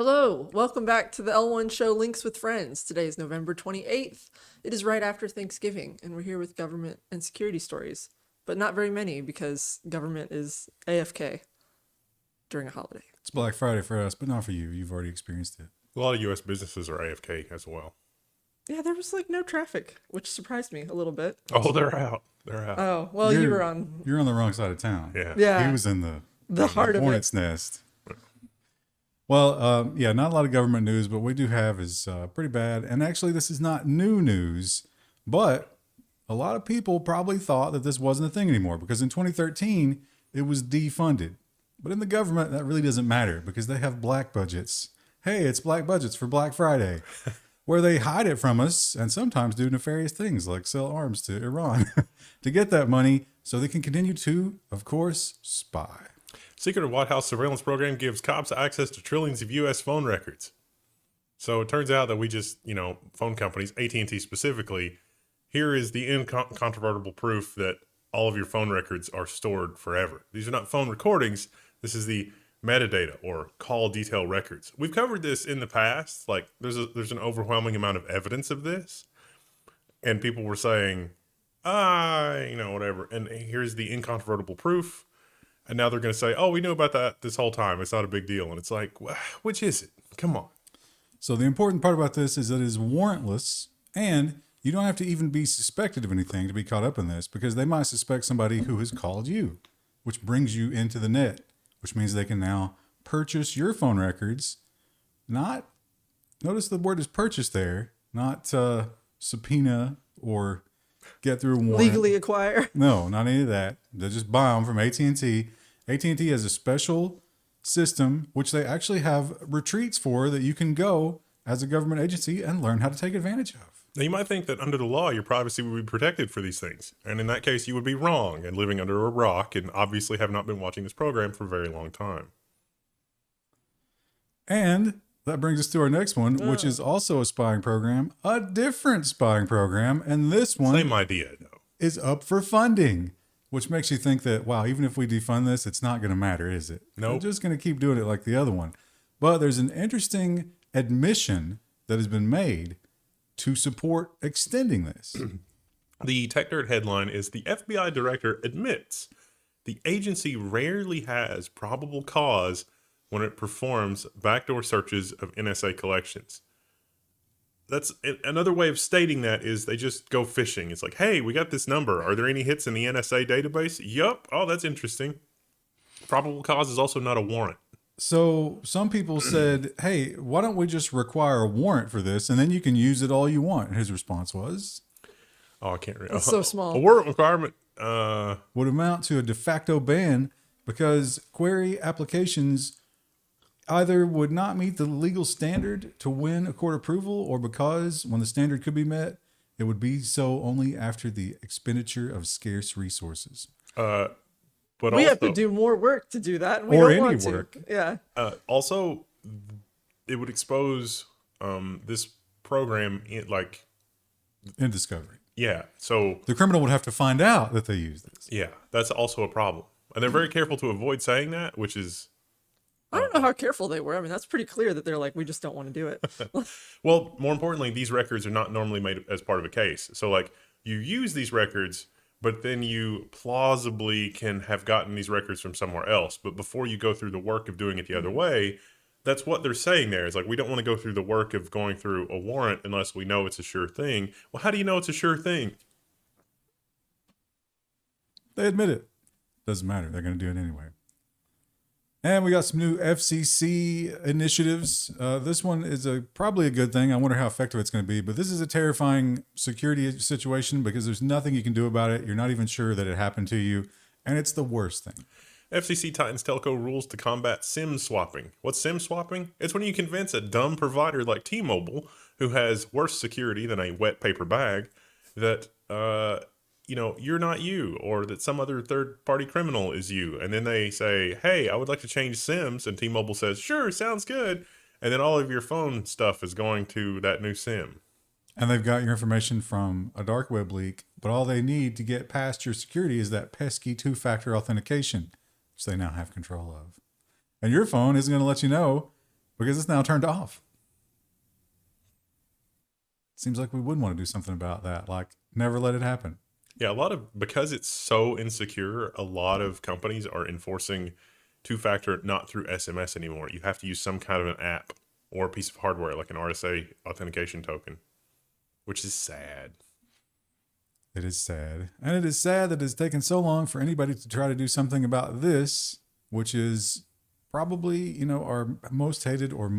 Hello, welcome back to the L1 show Links with Friends. Today is November 28th. It is right after Thanksgiving, and we're here with government and security stories, but not very many because government is AFK during a holiday. It's Black Friday for us, but not for you. You've already experienced it. A lot of U.S. businesses are AFK as well. Yeah, there was like no traffic, which surprised me a little bit. Oh, they're out. They're out. Oh, well, you were on... You're on the wrong side of town. Yeah. Yeah. He was in the heart of it. hornet's nest. Well, yeah, not a lot of government news, but what we do have is pretty bad. And actually, this is not new news, but a lot of people probably thought that this wasn't a thing anymore because in 2013, it was defunded. But in the government, that really doesn't matter because they have black budgets. Hey, it's black budgets for Black Friday, where they hide it from us and sometimes do nefarious things like sell arms to Iran to get that money so they can continue to, of course, spy. Secretive White House surveillance program gives cops access to trillions of U.S. phone records. So it turns out that we just, phone companies, AT&T specifically, here is the incontrovertible proof that all of your phone records are stored forever. These are not phone recordings. This is the metadata or call detail records. We've covered this in the past. Like there's an overwhelming amount of evidence of this. And people were saying, whatever. And here's the incontrovertible proof. And now they're going to say, oh, we knew about that this whole time. It's not a big deal. And it's like, which is it? Come on. So the important part about this is that it is warrantless and you don't have to even be suspected of anything to be caught up in this because they might suspect somebody who has called you, which brings you into the net, which means they can now purchase your phone records. Notice the word is purchase there, not subpoena or get through a warrant. Legally acquire. No, not any of that. They just buy them from AT&T. AT&T has a special system, which they actually have retreats for that you can go as a government agency and learn how to take advantage of. Now, you might think that under the law, your privacy would be protected for these things. And in that case, you would be wrong and living under a rock and obviously have not been watching this program for a very long time. And that brings us to our next one, which is also a spying program, a different spying program. And this one Same idea, though. is up for funding, which makes you think that, wow, even if we defund this, it's not going to matter, is it? Nope. We're just going to keep doing it like the other one. But there's an interesting admission that has been made to support extending this. The Tech Dirt headline is the FBI director admits the agency rarely has probable cause when it performs backdoor searches of NSA collections. That's another way of stating that is they just go fishing. It's like, hey, we got this number. Are there any hits in the NSA database? Yup. Oh, that's interesting. Probable cause is also not a warrant. So some people said, hey, why don't we just require a warrant for this and then you can use it all you want? And his response was, Oh, I can't read. It's so small. A warrant requirement. would amount to a de facto ban because query applications either would not meet the legal standard to win a court approval or because when the standard could be met, it would be so only after the expenditure of scarce resources. But We also, have to do more work to do that. And we Or don't any want work. to. Yeah. also, it would expose this program In discovery. yeah. So The criminal would have to find out that they used this. yeah, that's also a problem. And they're very careful to avoid saying that, which is, I don't know how careful they were. I mean, that's pretty clear that they're like, we just don't want to do it. well, more importantly, these records are not normally made as part of a case. So like you use these records, but then you plausibly can have gotten these records from somewhere else. But before you go through the work of doing it the other way, that's what they're saying there. Is like, we don't want to go through the work of going through a warrant unless we know it's a sure thing. Well, how do you know it's a sure thing? They admit it. Doesn't matter. They're going to do it anyway. And we got some new FCC initiatives. This one is probably a good thing. I wonder how effective it's going to be. But this is a terrifying security situation because there's nothing you can do about it. You're not even sure that it happened to you. And it's the worst thing. FCC tightens telco rules to combat SIM swapping. What's SIM swapping? It's when you convince a dumb provider like T-Mobile, who has worse security than a wet paper bag, that you're not you, or that some other third-party criminal is you. And then they say, hey, I would like to change SIMs. And T-Mobile says, sure, sounds good. And then all of your phone stuff is going to that new SIM. And they've got your information from a dark web leak. But all they need to get past your security is that pesky two-factor authentication, which they now have control of. And your phone isn't going to let you know because it's now turned off. Seems like we would want to do something about that. Like, never let it happen. Yeah, because it's so insecure, a lot of companies are enforcing two-factor not through SMS anymore. You have to use some kind of an app or a piece of hardware like an RSA authentication token, which is sad. It is sad. And it is sad that it's taken so long for anybody to try to do something about this, which is probably, our most hated or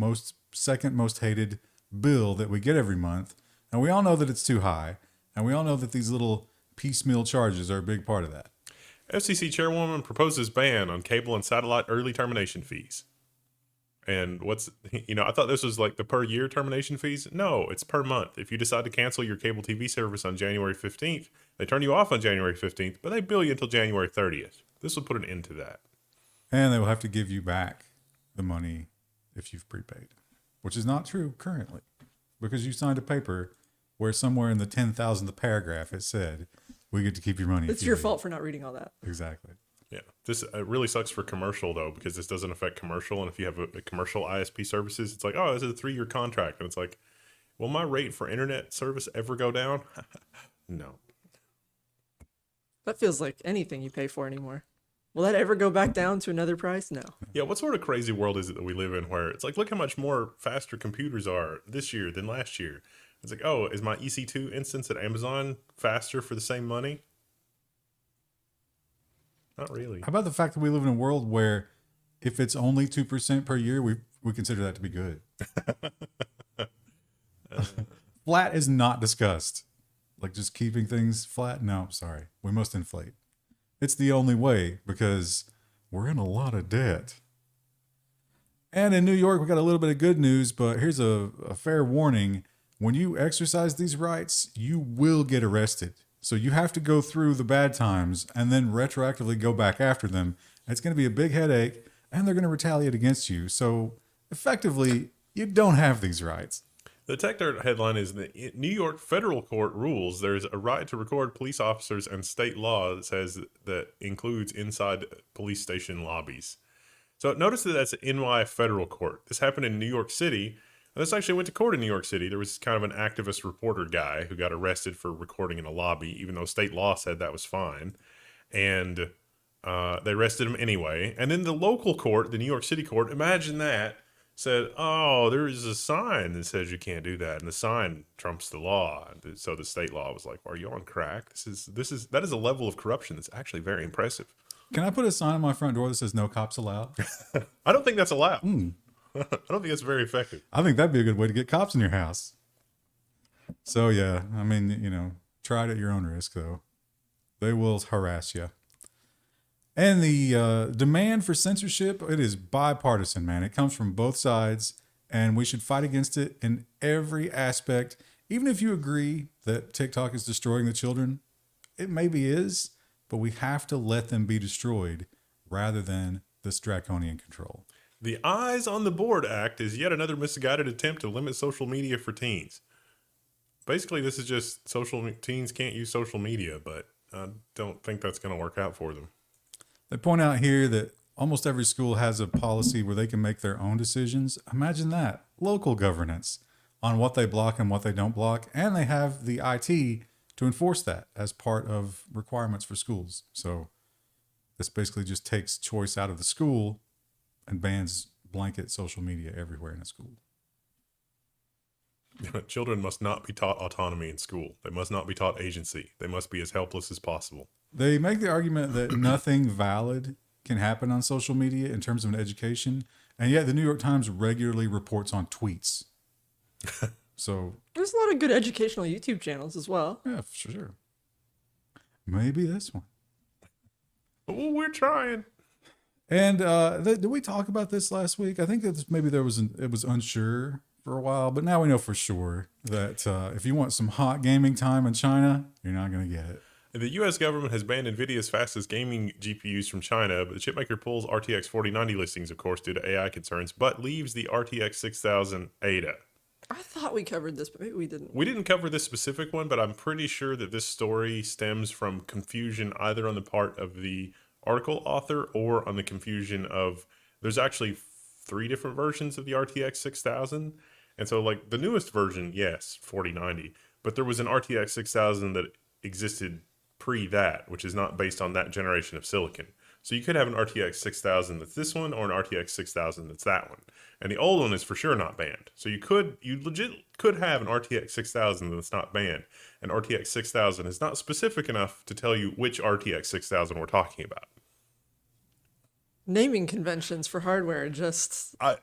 second most hated bill that we get every month. And we all know that it's too high. And we all know that these little piecemeal charges are a big part of that. FCC Chairwoman proposes ban on cable and satellite early termination fees. And I thought this was like the per year termination fees. No, it's per month. If you decide to cancel your cable TV service on January 15th, they turn you off on January 15th, but they bill you until January 30th. This will put an end to that. And they will have to give you back the money if you've prepaid, which is not true currently, because you signed a paper where somewhere in the 10,000th paragraph it said, we get to keep your money. It's your fault for not reading all that. Exactly. Yeah. This really sucks for commercial, though, because this doesn't affect commercial. And if you have a commercial ISP services, it's like, oh, this is a 3-year contract. And it's like, will my rate for internet service ever go down? No. That feels like anything you pay for anymore. Will that ever go back down to another price? No. Yeah, what sort of crazy world is it that we live in where it's like, look how much more faster computers are this year than last year. It's like, oh, is my EC2 instance at Amazon faster for the same money? Not really. How about the fact that we live in a world where if it's only 2% per year, we consider that to be good. Flat is not discussed. Like just keeping things flat. No, sorry. We must inflate. It's the only way because we're in a lot of debt. And in New York, we got a little bit of good news, but here's a fair warning. When you exercise these rights, you will get arrested. So you have to go through the bad times and then retroactively go back after them. It's going to be a big headache and they're going to retaliate against you. So effectively, you don't have these rights. The Tech Dirt headline is that New York federal court rules there's a right to record police officers and state law that says that includes inside police station lobbies. So notice that that's NY federal court. This happened in New York City. This actually went to court in New York City. There was kind of an activist reporter guy who got arrested for recording in a lobby, even though state law said that was fine. And they arrested him anyway. And then the local court, the New York City court, imagine that, said, oh, there is a sign that says you can't do that. And the sign trumps the law. So the state law was like, are you on crack? That is a level of corruption that's actually very impressive. Can I put a sign on my front door that says no cops allowed? I don't think that's allowed. I don't think that's very effective. I think that'd be a good way to get cops in your house. So yeah, I mean, try it at your own risk though. They will harass you. And the demand for censorship, it is bipartisan, man. It comes from both sides and we should fight against it in every aspect. Even if you agree that TikTok is destroying the children, it maybe is, but we have to let them be destroyed rather than this draconian control. The Eyes on the Board Act is yet another misguided attempt to limit social media for teens. Basically, this is just teens can't use social media, but I don't think that's going to work out for them. They point out here that almost every school has a policy where they can make their own decisions. Imagine that. Local governance on what they block and what they don't block. And they have the IT to enforce that as part of requirements for schools. So this basically just takes choice out of the school and bans blanket social media everywhere in a school. Children must not be taught autonomy in school. They must not be taught agency. They must be as helpless as possible. They make the argument that nothing valid can happen on social media in terms of an education. And yet the New York Times regularly reports on tweets. So there's a lot of good educational YouTube channels as well. Yeah, for sure. Maybe this one. Oh, we're trying. And did we talk about this last week? I think that maybe it was unsure for a while, but now we know for sure that if you want some hot gaming time in China, you're not going to get it. The U.S. government has banned Nvidia's fastest gaming GPUs from China, but the chipmaker pulls RTX 4090 listings, of course, due to AI concerns, but leaves the RTX 6000 Ada. I thought we covered this, but maybe we didn't. We didn't cover this specific one, but I'm pretty sure that this story stems from confusion either on the part of the article author or on the confusion of there's actually 3 different versions of the RTX 6000. And so, like, the newest version, yes, 4090, but there was an RTX 6000 that existed pre that, which is not based on that generation of silicon. So you could have an RTX 6000 that's this one, or an RTX 6000 that's that one. And the old one is for sure not banned. So you legit could have an RTX 6000 that's not banned. And RTX 6000 is not specific enough to tell you which RTX 6000 we're talking about. Naming conventions for hardware just I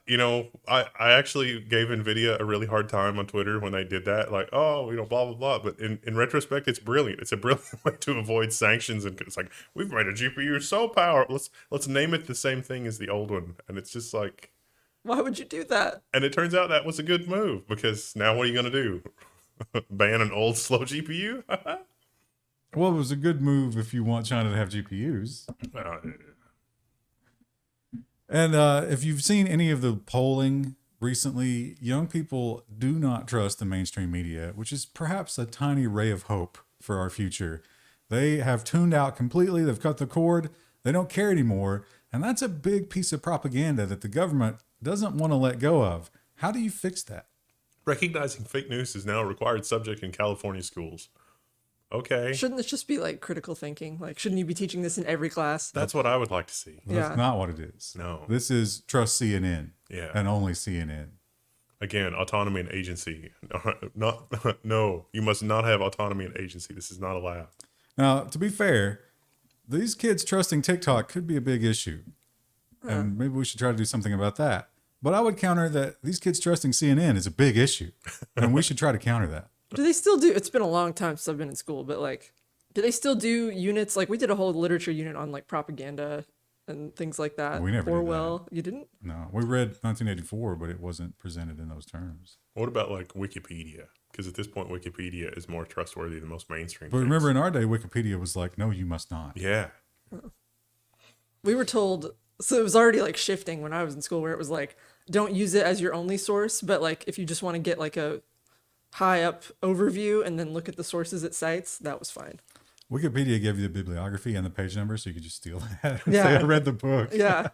actually gave Nvidia a really hard time on Twitter when they did that. Like, oh, blah, blah, blah. But in retrospect, it's brilliant. It's a brilliant way to avoid sanctions. And it's like, we've made a GPU so powerful. Let's name it the same thing as the old one. And it's just like, why would you do that? and it turns out that was a good move, because now what are you going to do? Ban an old slow GPU? Well, it was a good move if you want China to have GPUs. And if you've seen any of the polling recently, young people do not trust the mainstream media, which is perhaps a tiny ray of hope for our future. They have tuned out completely. They've cut the cord. They don't care anymore. And that's a big piece of propaganda that the government doesn't want to let go of. How do you fix that? Recognizing fake news is now a required subject in California schools. Okay. Shouldn't this just be like critical thinking? Like, shouldn't you be teaching this in every class? That's what I would like to see. That's Yeah. not what it is. No. This is trust CNN. Yeah. And only CNN. Again, autonomy and agency. No, you must not have autonomy and agency. This is not allowed. Now, to be fair, these kids trusting TikTok could be a big issue. And maybe we should try to do something about that. But I would counter that these kids trusting CNN is a big issue. And we should try to counter that. Do they still do? It's been a long time since I've been in school, but like, do they still do units? Like, we did a whole literature unit on like propaganda and things like that. We never did Orwell. You didn't? No, we read 1984, but it wasn't presented in those terms. What about like Wikipedia? Because at this point, Wikipedia is more trustworthy than most mainstream But things. remember, in our day, Wikipedia was like, no, you must not. Yeah. We were told, so it was already like shifting when I was in school, where it was like, don't use it as your only source, but like if you just want to get like a high up overview and then look at the sources it cites, that was fine. Wikipedia gave you the bibliography and the page number, so you could just steal that and Yeah. say, I read the book. Yeah.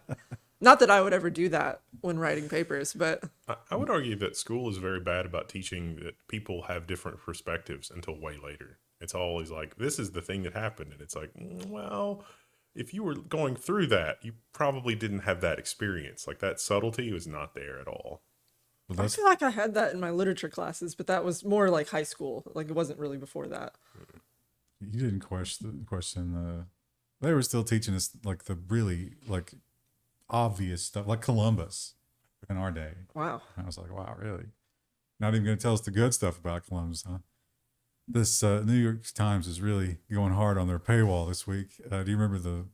Not that I would ever do that when writing papers, but I would argue that school is very bad about teaching that people have different perspectives until way later. It's always like, this is the thing that happened. And it's like, well, if you were going through that, you probably didn't have that experience. Like, that subtlety was not there at all. Well, I that's, feel like I had that in my literature classes, but that was more like high school. Like, it wasn't really before that. you didn't question they were still teaching us like the really like obvious stuff, like Columbus in our day. Wow. And I was like, wow, really? Not even going to tell us the good stuff about Columbus, huh? This New York Times is really going hard on their paywall this week. Do you remember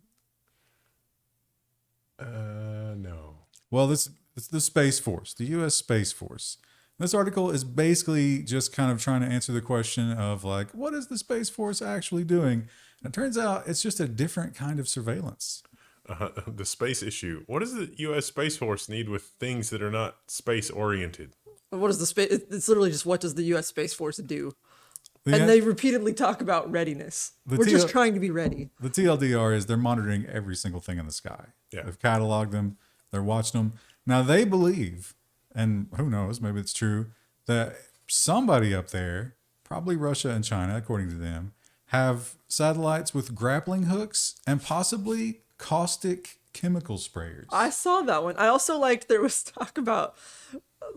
No. Well, it's the Space Force, the U.S. Space Force. This article is basically just kind of trying to answer the question of like, what is the Space Force actually doing? And it turns out it's just a different kind of surveillance. The space issue. What does the U.S. Space Force need with things that are not space oriented? What is the space? It's literally just, what does the U.S. Space Force do? The, And they repeatedly talk about readiness. The We're just TL trying to be ready. the TLDR is they're monitoring every single thing in the sky. Yeah. They've cataloged them. They're watching them. Now they believe, and who knows, maybe it's true, that somebody up there, probably Russia and China, according to them, have satellites with grappling hooks and possibly caustic chemical sprayers. I saw that one. I also liked there was talk about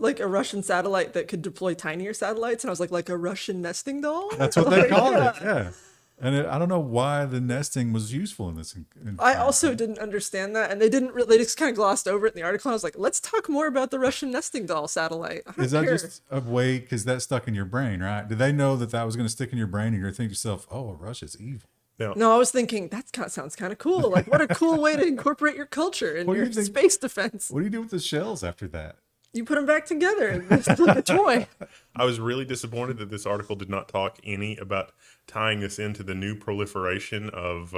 like a Russian satellite that could deploy tinier satellites, and I was like a Russian nesting doll. That's what they call it. Yeah. And I don't know why the nesting was useful in this. I also didn't understand that, and they didn't. They just kind of glossed over it in the article. I was like, let's talk more about the Russian nesting doll satellite. I don't Is that care. just a way, because that stuck in your brain, right? Did they know that was going to stick in your brain and you're thinking to yourself, oh, Russia's evil? No, I was thinking sounds kind of cool. Like, what a cool way to incorporate your culture and What do your you think- space defense. What do you do with the shells after that? You put them back together, and it's like a toy. I was really disappointed that this article did not talk any about tying this into the new proliferation of,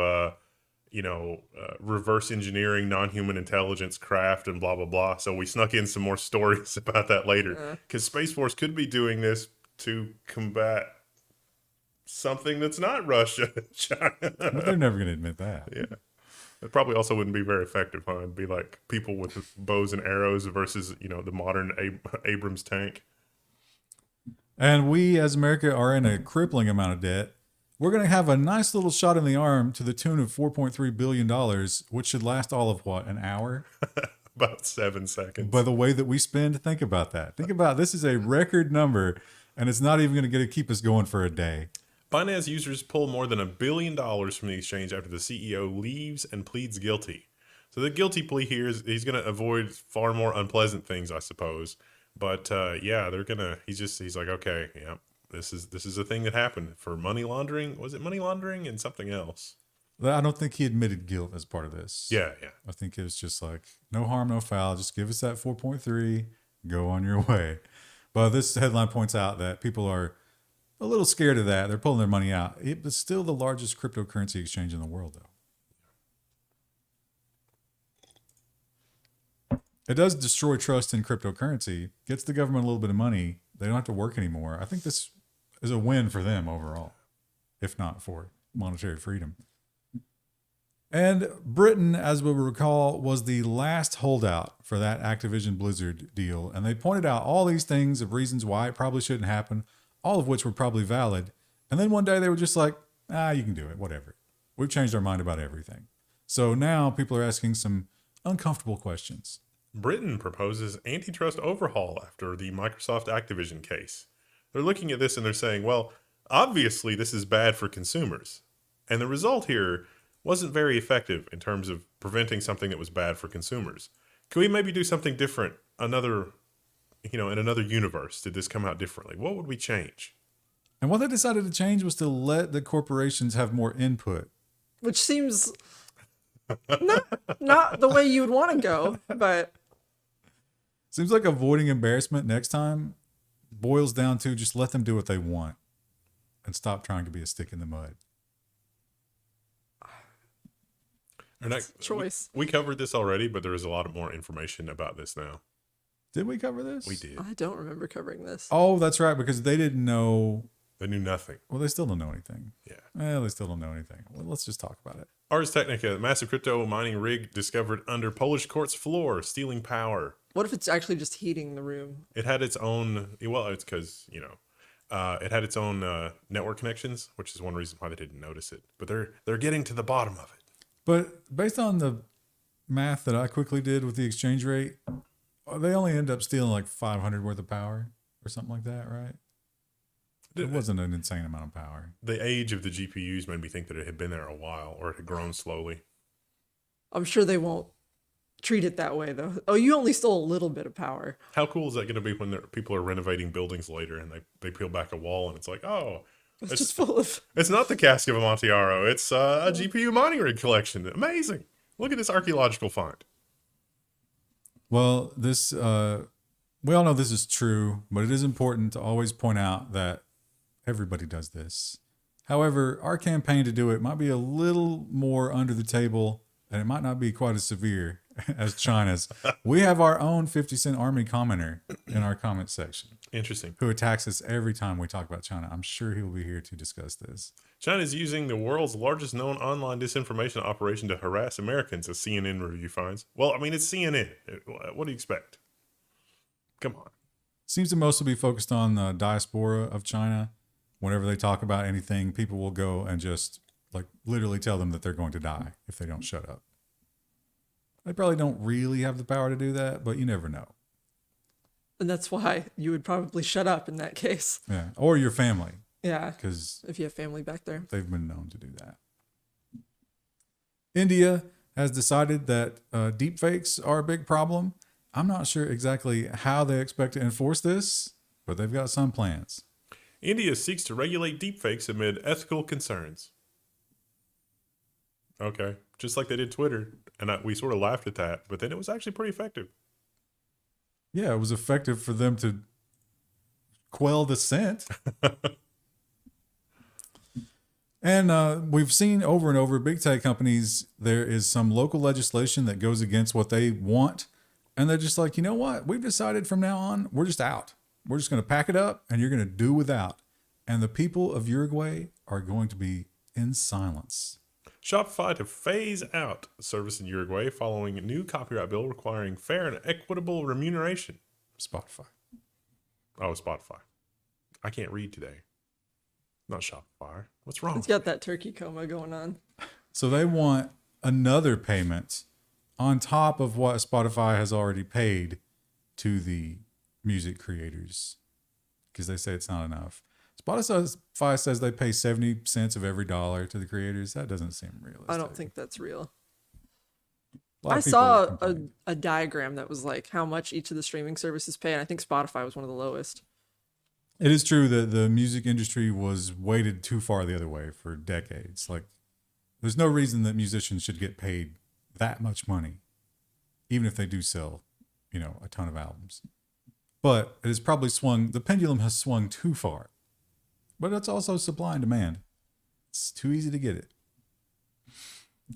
reverse engineering, non-human intelligence craft and blah, blah, blah. So we snuck in some more stories about that later, because Space Force could be doing this to combat something that's not Russia and China. But they're never going to admit that. Yeah. It probably also wouldn't be very effective, huh? It'd be like people with bows and arrows versus, the modern Abrams tank. And we, as America, are in a crippling amount of debt. We're going to have a nice little shot in the arm to the tune of $4.3 billion, which should last all of what, an hour? About 7 seconds. By the way that we spend, think about that. Think about this is a record number, and it's not even going to keep us going for a day. Binance users pull more than $1 billion from the exchange after the CEO leaves and pleads guilty. So the guilty plea here is he's going to avoid far more unpleasant things, I suppose. But yeah, they're gonna. He's like, okay, yeah, this is a thing that happened for money laundering. Was it money laundering and something else? I don't think he admitted guilt as part of this. Yeah. I think it was just like no harm, no foul. Just give us that 4.3, go on your way. But this headline points out that people are a little scared of that. They're pulling their money out. It was still the largest cryptocurrency exchange in the world, though. It does destroy trust in cryptocurrency, gets the government a little bit of money. They don't have to work anymore. I think this is a win for them overall, if not for monetary freedom. And Britain, as we recall, was the last holdout for that Activision Blizzard deal. And they pointed out all these things of reasons why it probably shouldn't happen, all of which were probably valid. And then one day they were just like, you can do it, whatever. We've changed our mind about everything. So now people are asking some uncomfortable questions. Britain proposes antitrust overhaul after the Microsoft-Activision case. They're looking at this and they're saying, well, obviously this is bad for consumers. And the result here wasn't very effective in terms of preventing something that was bad for consumers. Can we maybe do something different? In another universe, did this come out differently? What would we change? And what they decided to change was to let the corporations have more input. Which seems not the way you would want to go, but seems like avoiding embarrassment next time boils down to just let them do what they want and stop trying to be a stick in the mud. Choice. We covered this already, but there is a lot more information about this now. Did we cover this? We did. I don't remember covering this. Oh, that's right, because they didn't know. They knew nothing. Well, they still don't know anything. Yeah. Well, they still don't know anything. Well, let's just talk about it. Ars Technica, a massive crypto mining rig discovered under Polish court's floor, stealing power. What if it's actually just heating the room? It had its own, well, it's because, it had its own network connections, which is one reason why they didn't notice it. But they're getting to the bottom of it. But based on the math that I quickly did with the exchange rate, they only end up stealing like 500 worth of power or something like that, right? It wasn't an insane amount of power. The age of the GPUs made me think that it had been there a while or it had grown slowly. I'm sure they won't treat it that way, though. Oh, you only stole a little bit of power. How cool is that going to be when people are renovating buildings later and they peel back a wall and it's like, oh, It's just full of... It's not the cask of Amontillado. It's a GPU mining rig collection. Amazing. Look at this archaeological find. Well, this we all know this is true, but it is important to always point out that everybody does this. However, our campaign to do it might be a little more under the table, and it might not be quite as severe as China's. We have our own 50 Cent Army commenter in our comment section. Interesting. Who attacks us every time we talk about China. I'm sure he will be here to discuss this. China is using the world's largest known online disinformation operation to harass Americans, as CNN review finds. Well, I mean, it's CNN. What do you expect? Come on. Seems to mostly be focused on the diaspora of China. Whenever they talk about anything, people will go and just like literally tell them that they're going to die if they don't shut up. They probably don't really have the power to do that, but you never know. And that's why you would probably shut up in that case. Yeah, or your family. Yeah, because if you have family back there. They've been known to do that. India has decided that deepfakes are a big problem. I'm not sure exactly how they expect to enforce this, but they've got some plans. India seeks to regulate deepfakes amid ethical concerns. Okay, just like they did Twitter. And we sort of laughed at that, but then it was actually pretty effective. Yeah, it was effective for them to quell dissent. And we've seen over and over big tech companies, there is some local legislation that goes against what they want. And they're just like, you know what? We've decided from now on, we're just out. We're just going to pack it up and you're going to do without. And the people of Uruguay are going to be in silence. Shopify to phase out service in Uruguay following a new copyright bill requiring fair and equitable remuneration. Spotify. Oh, Spotify. I can't read today. Not Shopify. What's wrong? It's got that turkey coma going on. So they want another payment on top of what Spotify has already paid to the music creators because they say it's not enough. Spotify says they pay 70 cents of every dollar to the creators. That doesn't seem realistic. I don't think that's real. A lot I of people saw complain. a diagram that was like how much each of the streaming services pay, and I think Spotify was one of the lowest. It is true that the music industry was weighted too far the other way for decades. Like, there's no reason that musicians should get paid that much money, even if they do sell, a ton of albums. But it has probably the pendulum has swung too far. But it's also supply and demand. It's too easy to get it.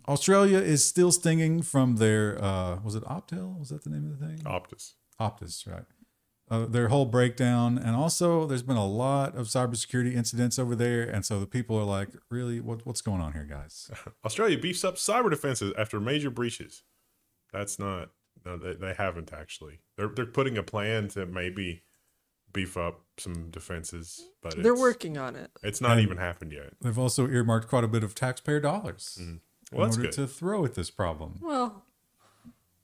Australia is still stinging from their, was it Optel? Was that the name of the thing? Optus. Optus, right. Their whole breakdown. And also there's been a lot of cybersecurity incidents over there. And so the people are like, really, what's going on here, guys? Australia beefs up cyber defenses after major breaches. That's not, no, they haven't actually. They're putting a plan to maybe beef up some defenses, but They're working on it. It's not even happened yet. They've also earmarked quite a bit of taxpayer dollars Well, in that's order good. to throw at this problem. Well,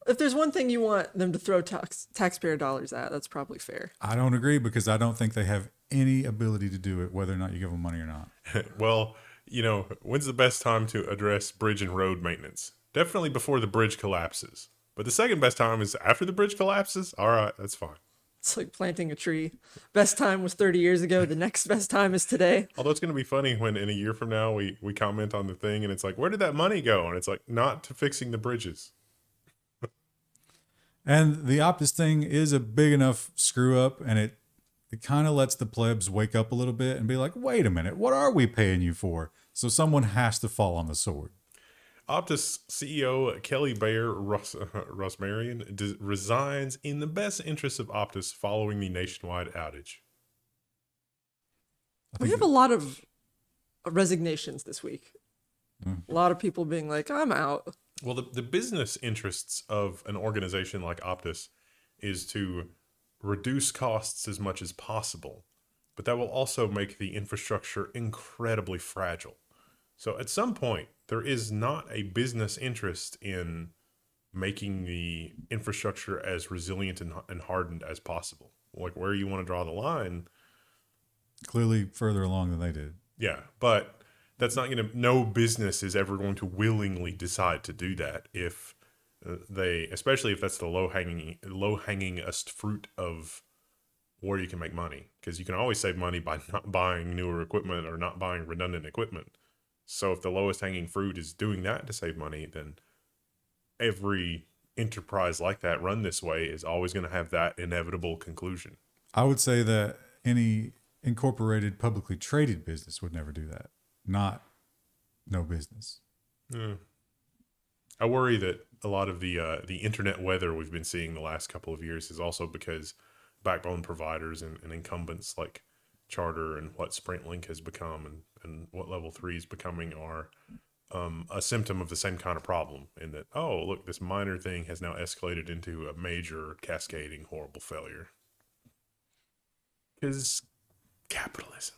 if there's one thing you want them to throw taxpayer dollars at, that's probably fair. I don't agree because I don't think they have any ability to do it, whether or not you give them money or not. Well, when's the best time to address bridge and road maintenance? Definitely before the bridge collapses. But the second best time is after the bridge collapses. All right, that's fine. It's like planting a tree. Best time was 30 years ago. The next best time is today. Although it's going to be funny when in a year from now we comment on the thing and it's like, where did that money go? And it's like, not to fixing the bridges. And the Optus thing is a big enough screw up, and it kind of lets the plebs wake up a little bit and be like, wait a minute, what are we paying you for? So someone has to fall on the sword. Optus CEO Kelly Bayer Rosmarin resigns in the best interest of Optus following the nationwide outage. We have a lot of resignations this week. A lot of people being like, I'm out. Well, the business interests of an organization like Optus is to reduce costs as much as possible, but that will also make the infrastructure incredibly fragile. So at some point, there is not a business interest in making the infrastructure as resilient and hardened as possible. Like where you want to draw the line. Clearly further along than they did. Yeah, but that's not going to, no business is ever going to willingly decide to do that if especially if that's the low-hangingest fruit of where you can make money. Because you can always save money by not buying newer equipment or not buying redundant equipment. So if the lowest hanging fruit is doing that to save money, then every enterprise like that run this way is always going to have that inevitable conclusion. I would say that any incorporated publicly traded business would never do that. Not no business. I worry that a lot of the internet weather we've been seeing the last couple of years is also because backbone providers and incumbents like Charter and what SprintLink has become and what Level 3 is becoming are a symptom of the same kind of problem in that, oh, look, this minor thing has now escalated into a major cascading horrible failure. Because capitalism.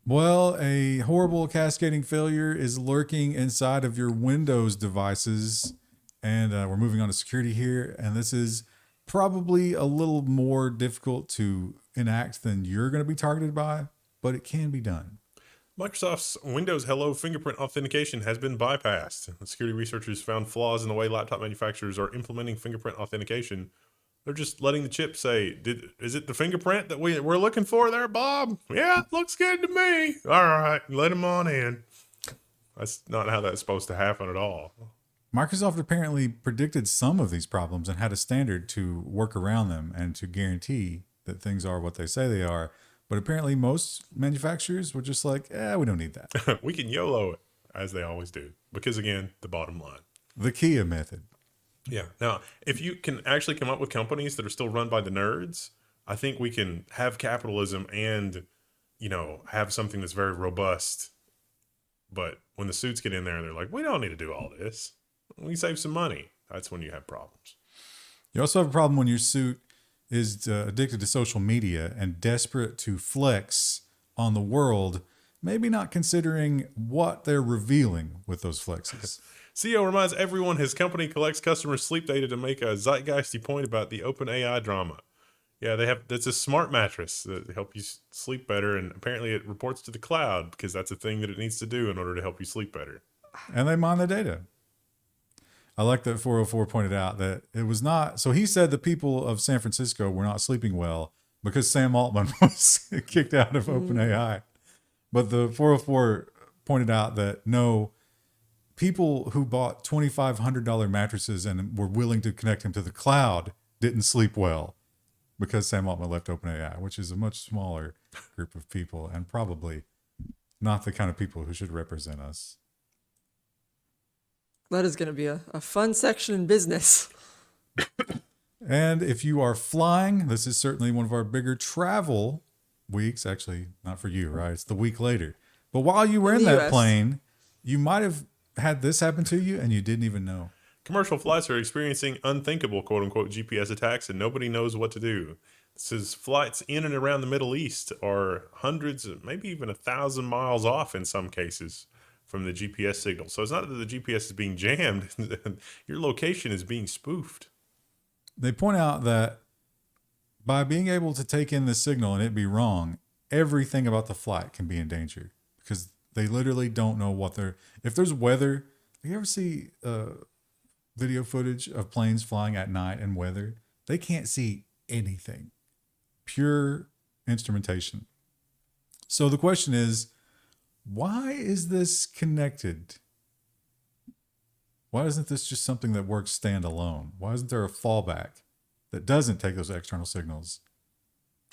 Well, a horrible cascading failure is lurking inside of your Windows devices. And we're moving on to security here. And this is probably a little more difficult to enact than you're going to be targeted by, but it can be done. Microsoft's Windows Hello fingerprint authentication has been bypassed. Security researchers found flaws in the way laptop manufacturers are implementing fingerprint authentication. They're just letting the chip say, is it the fingerprint that we're looking for there, Bob? Yeah, it looks good to me. All right, let him on in. That's not how that's supposed to happen at all. Microsoft apparently predicted some of these problems and had a standard to work around them and to guarantee that things are what they say they are. But apparently most manufacturers were just like, we don't need that. We can YOLO it, as they always do. Because, again, the bottom line. The Kia method. Yeah. Now, if you can actually come up with companies that are still run by the nerds, I think we can have capitalism and, have something that's very robust But when the suits get in there and they're like, we don't need to do all this, we save some money. That's when you have problems. You also have a problem when your suit is addicted to social media and desperate to flex on the world, maybe not considering what they're revealing with those flexes. CEO reminds everyone his company collects customer sleep data to make a Zeitgeisty point about the OpenAI drama. Yeah, it's a smart mattress that help you sleep better, and apparently it reports to the cloud because that's a thing that it needs to do in order to help you sleep better. And they mine the data. I like that 404 pointed out that it was not. So he said the people of San Francisco were not sleeping well because Sam Altman was kicked out of OpenAI. But the 404 pointed out that no, people who bought $2,500 mattresses and were willing to connect them to the cloud didn't sleep well because Sam Altman left OpenAI, which is a much smaller group of people and probably not the kind of people who should represent us. That is going to be a fun section in business. And if you are flying, this is certainly one of our bigger travel weeks. Actually, not for you, right? It's the week later. But while you were in that US. plane, you might have had this happen to you and you didn't even know. Commercial flights are experiencing unthinkable, quote unquote, GPS attacks, and nobody knows what to do. This is flights in and around the Middle East are hundreds, maybe even 1,000 miles off in some cases from the GPS signal. So it's not that the GPS is being jammed, your location is being spoofed. They point out that by being able to take in the signal and it be wrong, everything about the flight can be in danger because they literally don't know what they're. If there's weather, you ever see video footage of planes flying at night and weather? They can't see anything. Pure instrumentation. So the question is, why is this connected? Why isn't this just something that works standalone? Why isn't there a fallback that doesn't take those external signals?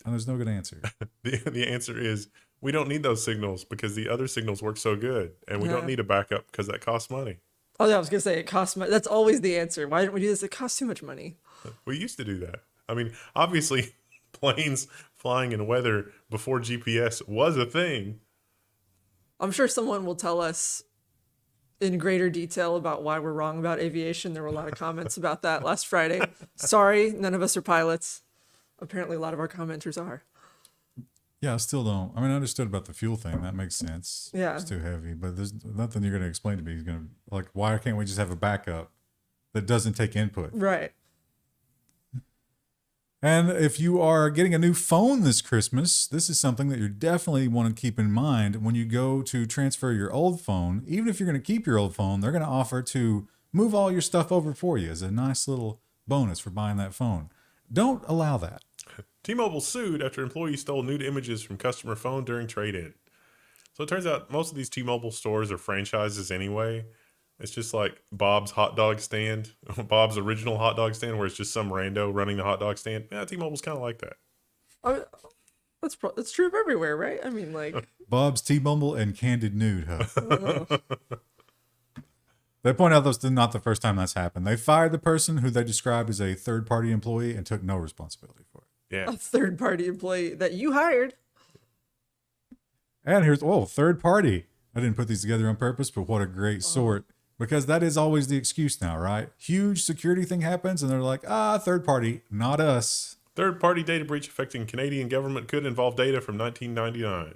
And there's no good answer. The answer is we don't need those signals because the other signals work so good, and we don't need a backup because that costs money. Oh, yeah, I was going to say it costs money. That's always the answer. Why didn't we do this? It costs too much money. We used to do that. I mean, obviously, planes flying in weather before GPS was a thing. I'm sure someone will tell us in greater detail about why we're wrong about aviation. There were a lot of comments about that last Friday. Sorry, none of us are pilots. Apparently, a lot of our commenters are. Yeah, I still don't. I mean, I understood about the fuel thing. That makes sense. Yeah. It's too heavy. But there's nothing you're going to explain to me. He's going to, like, why can't we just have a backup that doesn't take input? Right. And if you are getting a new phone this Christmas, this is something that you definitely want to keep in mind when you go to transfer your old phone. Even if you're going to keep your old phone, they're going to offer to move all your stuff over for you as a nice little bonus for buying that phone. Don't allow that. T-Mobile sued after employees stole nude images from customer phone during trade-in. So it turns out most of these T-Mobile stores are franchises anyway. It's just like Bob's hot dog stand, Bob's original hot dog stand, where it's just some rando running the hot dog stand. Yeah, T-Mobile's kind of like that. That's true of everywhere, right? I mean, like Bob's T-Mobile and Candid Nude Hub. They point out that's not the first time that's happened. They fired the person who they described as a third-party employee and took no responsibility for it. Yeah. a third-party employee that you hired. And here's, third party. I didn't put these together on purpose, but what a great sort. Because that is always the excuse now, right? Huge security thing happens and they're like, third party, not us. Third-party data breach affecting Canadian government could involve data from 1999.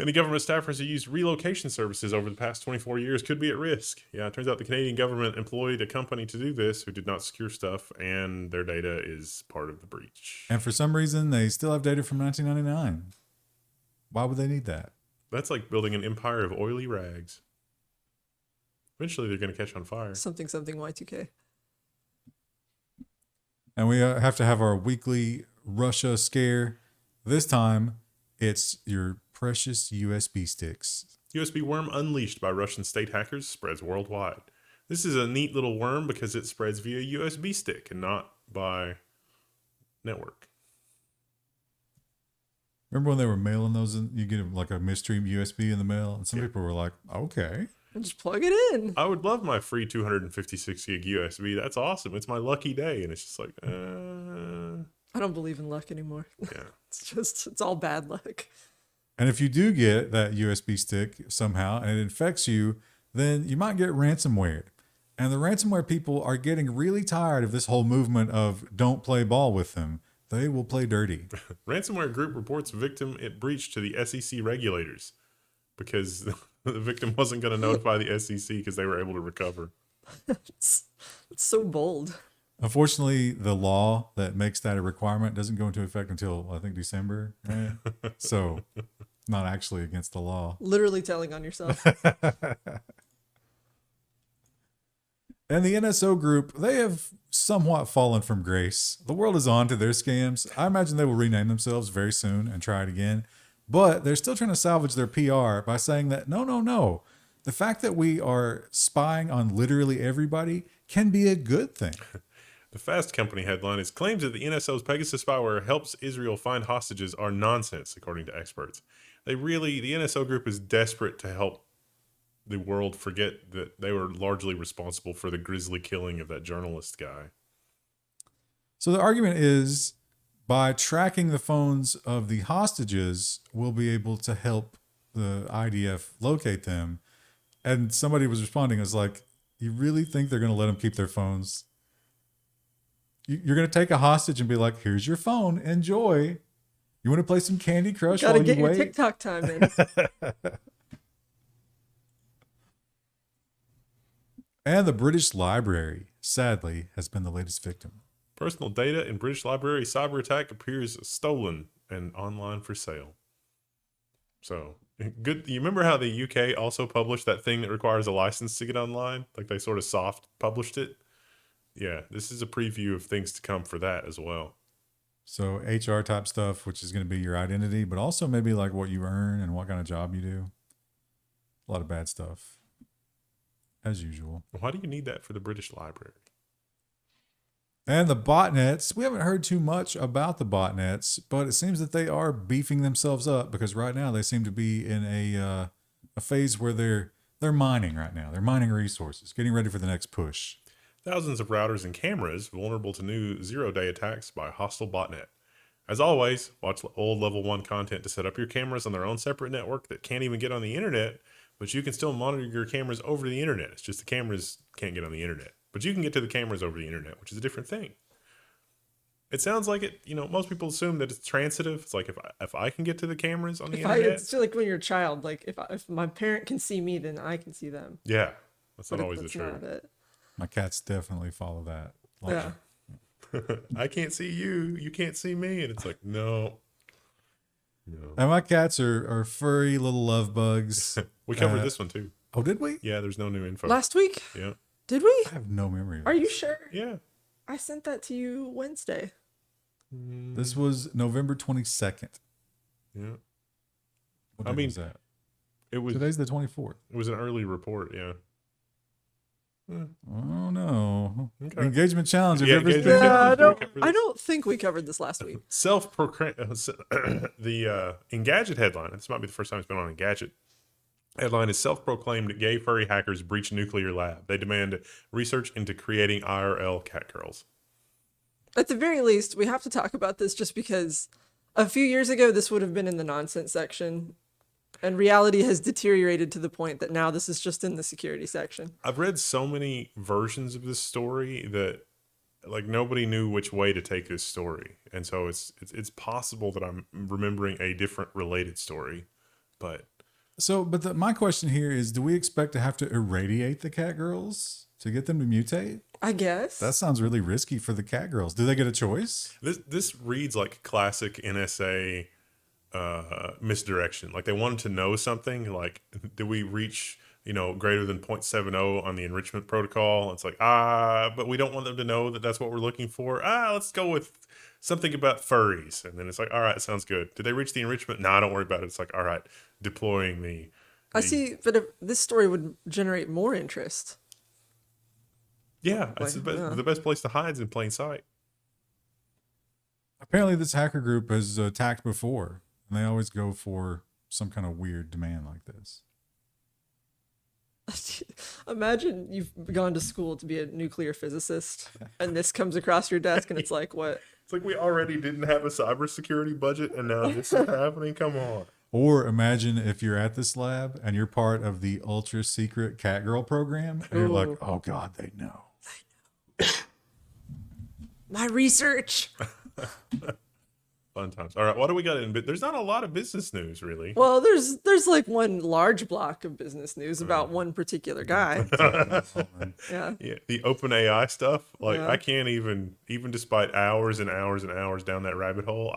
Any government staffers who used relocation services over the past 24 years could be at risk. Yeah, it turns out the Canadian government employed a company to do this who did not secure stuff, and their data is part of the breach. And for some reason, they still have data from 1999. Why would they need that? That's like building an empire of oily rags. Eventually, they're going to catch on fire. Something Y2K. And we have to have our weekly Russia scare. This time, it's your precious USB sticks. USB worm unleashed by Russian state hackers spreads worldwide. This is a neat little worm because it spreads via USB stick and not by network. Remember when they were mailing those? You get like a mystery USB in the mail, and some people were like, "Okay." And just plug it in. I would love my free 256 gig USB. That's awesome. It's my lucky day. And it's just like, I don't believe in luck anymore. yeah. It's all bad luck. And if you do get that USB stick somehow and it infects you, then you might get ransomware. And the ransomware people are getting really tired of this whole movement of don't play ball with them. They will play dirty. Ransomware group reports victim it breached to the SEC regulators because the victim wasn't going to notify the SEC because they were able to recover. It's so bold. Unfortunately, the law that makes that a requirement doesn't go into effect until, I think, December. Right? So, not actually against the law. Literally telling on yourself. And the NSO group, they have somewhat fallen from grace. The world is on to their scams. I imagine they will rename themselves very soon and try it again. But they're still trying to salvage their PR by saying that, no. The fact that we are spying on literally everybody can be a good thing. The Fast Company headline is claims that the NSO's Pegasus spyware helps Israel find hostages are nonsense, according to experts. The NSO group is desperate to help the world forget that they were largely responsible for the grisly killing of that journalist guy. So the argument is by tracking the phones of the hostages, we'll be able to help the IDF locate them. And somebody was responding as like, you really think they're going to let them keep their phones? You're going to take a hostage and be like, here's your phone. Enjoy. You want to play some Candy Crush Gotta while get you your wait? TikTok time in. And the British Library, sadly, has been the latest victim. Personal data in British Library cyber attack appears stolen and online for sale. So good. You remember how the UK also published that thing that requires a license to get online? Like they sort of soft published it. Yeah, this is a preview of things to come for that as well. So HR type stuff, which is going to be your identity, but also maybe like what you earn and what kind of job you do. A lot of bad stuff, as usual. Why do you need that for the British Library? And the botnets, we haven't heard too much about the botnets, but it seems that they are beefing themselves up because right now they seem to be in a phase where they're mining right now. They're mining resources, getting ready for the next push. Thousands of routers and cameras vulnerable to new zero-day attacks by a hostile botnet. As always, watch old Level 1 content to set up your cameras on their own separate network that can't even get on the internet, but you can still monitor your cameras over the internet. It's just the cameras can't get on the internet. But you can get to the cameras over the internet, which is a different thing. It sounds like it, most people assume that it's transitive. It's like if I can get to the cameras on the internet. It's like when you're a child, like if my parent can see me, then I can see them. Yeah, that's But not always the that's truth. not it. My cats definitely follow that. Yeah. I can't see you. You can't see me. And it's like, no. And my cats are furry little love bugs. We covered this one too. Oh, did we? Yeah, there's no new info. Last week? Yeah. Did we? I have no memory of Are this. you sure? Yeah. I sent that to you Wednesday. This was November 22nd. Yeah. What I day mean, was that? It was Today's the 24th. it was an early report, yeah. Oh no. Okay. Engagement challenge. Have Yeah, you ever engagement seen challenge. that? I don't think we covered this last week. Self-proclaimed the Engadget headline. This might be the first time it's been on Engadget. Headline is self-proclaimed gay furry hackers breach nuclear lab. They demand research into creating IRL cat girls. At the very least, we have to talk about this just because a few years ago, this would have been in the nonsense section. And reality has deteriorated to the point that now this is just in the security section. I've read so many versions of this story that like nobody knew which way to take this story. And so it's possible that I'm remembering a different related story, but my question here is, do we expect to have to irradiate the cat girls to get them to mutate? I guess. That sounds really risky for the cat girls. Do they get a choice? this reads like classic NSA misdirection. Like they wanted to know something like, did we reach greater than 0.70 on the enrichment protocol? It's like, but we don't want them to know that that's what we're looking for. Let's go with something about furries. And then it's like, all right, sounds good. Did they reach the enrichment? No, don't worry about it. It's like, all right, deploying the I see, but if this story would generate more interest. yeah, it's the best place to hide is in plain sight. Apparently this hacker group has attacked before, and they always go for some kind of weird demand like this. Imagine you've gone to school to be a nuclear physicist and this comes across your desk and it's like, what? It's like we already didn't have a cybersecurity budget and now this is happening. Come on. Or imagine if you're at this lab and you're part of the ultra secret cat girl program, and you're like, Ooh. oh God, they know. My research. Fun times. All right, what do we got in? There's not a lot of business news, really. Well, there's like one large block of business news about one particular guy. Yeah. Yeah, the OpenAI stuff. Like, Yeah. I can't even despite hours and hours and hours down that rabbit hole.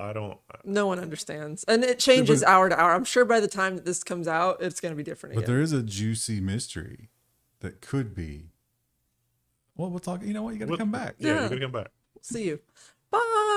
No one understands. And it changes hour to hour. I'm sure by the time that this comes out, it's going to be different But again. there is a juicy mystery that could be. Well, we'll talk. You know what? You got to come back. Yeah, Yeah. you're gonna come back. See you. Bye.